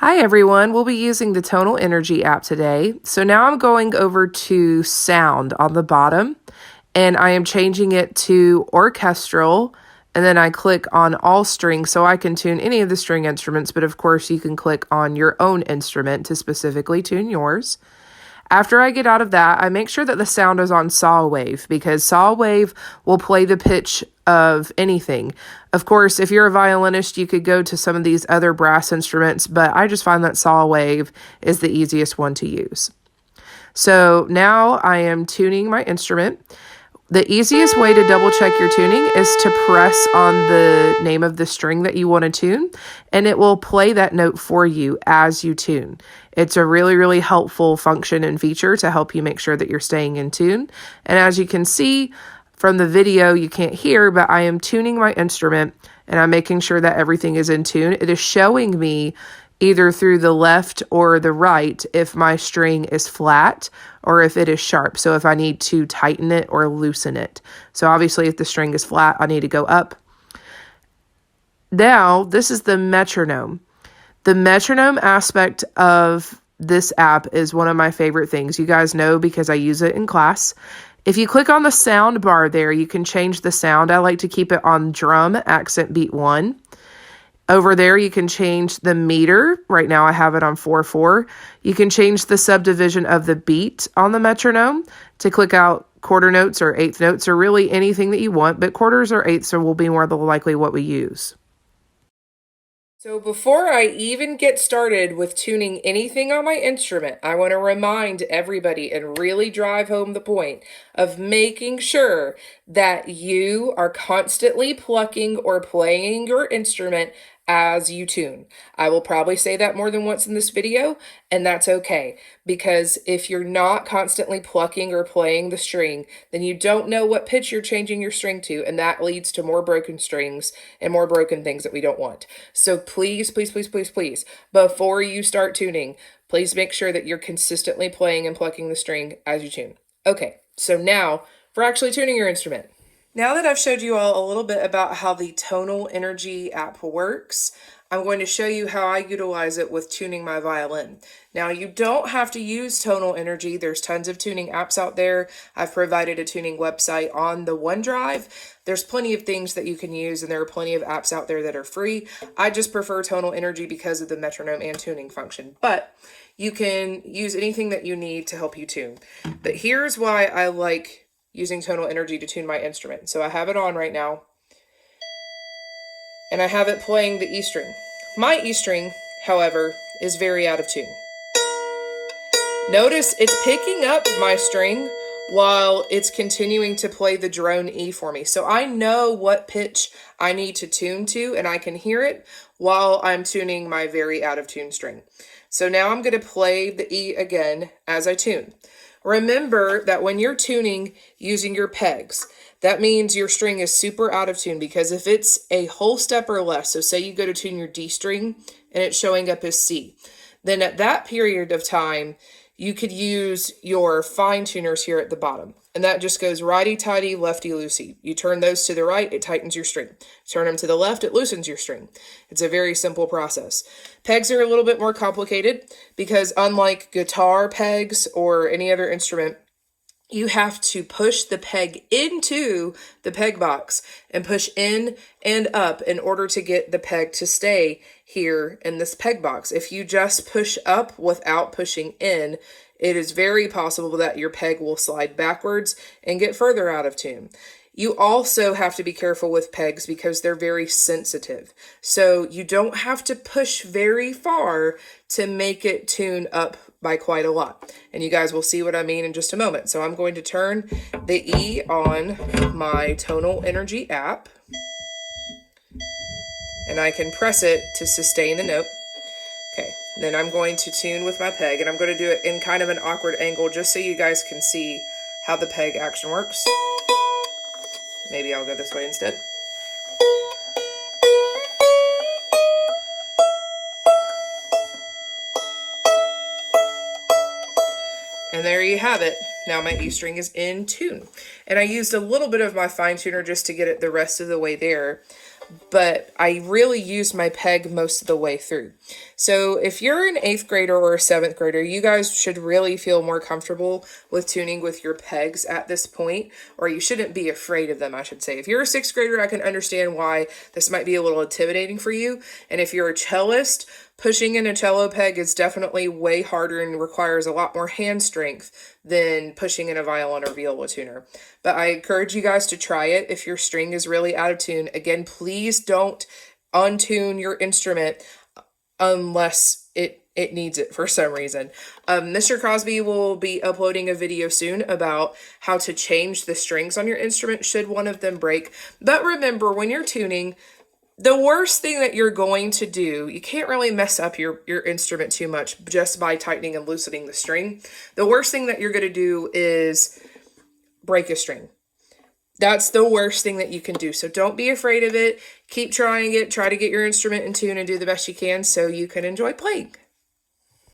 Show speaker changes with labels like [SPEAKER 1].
[SPEAKER 1] Hi everyone, we'll be using the Tonal Energy app today. So now I'm going over to sound on the bottom and I am changing it to orchestral, and then I click on all strings so I can tune any of the string instruments, but of course you can click on your own instrument to specifically tune yours. After I get out of that, I make sure that the sound is on saw wave because saw wave will play the pitch of anything. Of course, if you're a violinist, you could go to some of these other brass instruments, but I just find that saw wave is the easiest one to use. So now I am tuning my instrument. The easiest way to double check your tuning is to press on the name of the string that you want to tune, and it will play that note for you as you tune. It's a really, really helpful function and feature to help you make sure that you're staying in tune. And as you can see from the video, you can't hear, but I am tuning my instrument and I'm making sure that everything is in tune. It is showing me either through the left or the right if my string is flat or if it is sharp. So if I need to tighten it or loosen it. So obviously if the string is flat, I need to go up. Now, this is the metronome. The metronome aspect of this app is one of my favorite things. You guys know because I use it in class. If you click on the sound bar there, you can change the sound. I like to keep it on drum, accent beat 1. Over there, you can change the meter. Right now, I have it on 4/4. You can change the subdivision of the beat on the metronome to click out quarter notes or eighth notes or really anything that you want, but quarters or eighths will be more than likely what we use. So before I even get started with tuning anything on my instrument, I want to remind everybody and really drive home the point of making sure that you are constantly plucking or playing your instrument as you tune. I will probably say that more than once in this video, and that's okay, because if you're not constantly plucking or playing the string, then you don't know what pitch you're changing your string to, and that leads to more broken strings and more broken things that we don't want. So please, please, please, please, please, before you start tuning, please make sure that you're consistently playing and plucking the string as you tune. Okay, so now for actually tuning your instrument. Now that I've showed you all a little bit about how the Tonal Energy app works, I'm going to show you how I utilize it with tuning my violin. Now, you don't have to use Tonal Energy. There's tons of tuning apps out there. I've provided a tuning website on the OneDrive. There's plenty of things that you can use, and there are plenty of apps out there that are free. I just prefer Tonal Energy because of the metronome and tuning function, but you can use anything that you need to help you tune. But here's why I like using Tonal Energy to tune my instrument. So I have it on right now, and I have it playing the E string. My E string, however, is very out of tune. Notice it's picking up my string while it's continuing to play the drone E for me. So I know what pitch I need to tune to, and I can hear it while I'm tuning my very out of tune string. So now I'm going to play the E again as I tune. Remember that when you're tuning using your pegs, that means your string is super out of tune, because if it's a whole step or less, so say you go to tune your D string and it's showing up as C, then at that period of time, you could use your fine tuners here at the bottom. And that just goes righty-tighty, lefty-loosey. You turn those to the right, it tightens your string. Turn them to the left, it loosens your string. It's a very simple process. Pegs are a little bit more complicated because unlike guitar pegs or any other instrument, you have to push the peg into the peg box and push in and up in order to get the peg to stay here in this peg box. If you just push up without pushing in, it is very possible that your peg will slide backwards and get further out of tune. You also have to be careful with pegs because they're very sensitive. So you don't have to push very far to make it tune up by quite a lot. And you guys will see what I mean in just a moment. So I'm going to turn the E on my Tonal Energy app, and I can press it to sustain the note. Okay, then I'm going to tune with my peg, and I'm going to do it in kind of an awkward angle just so you guys can see how the peg action works. Maybe I'll go this way instead. And there you have it. Now my E string is in tune. And I used a little bit of my fine tuner just to get it the rest of the way there. but I really used my peg most of the way through. So if you're an 8th grader or a 7th grader, you guys should really feel more comfortable with tuning with your pegs at this point, or you shouldn't be afraid of them, I should say. If you're a 6th grader, I can understand why this might be a little intimidating for you. And if you're a cellist, pushing in a cello peg is definitely way harder and requires a lot more hand strength than pushing in a violin or viola tuner. But I encourage you guys to try it if your string is really out of tune. Again, please don't untune your instrument unless it needs it for some reason. Mr. Crosby will be uploading a video soon about how to change the strings on your instrument should one of them break. But remember, when you're tuning, the worst thing that you're going to do, you can't really mess up your instrument too much just by tightening and loosening the string. The worst thing that you're going to do is break a string. That's the worst thing that you can do. So don't be afraid of it. Keep trying it. Try to get your instrument in tune and do the best you can so you can enjoy playing.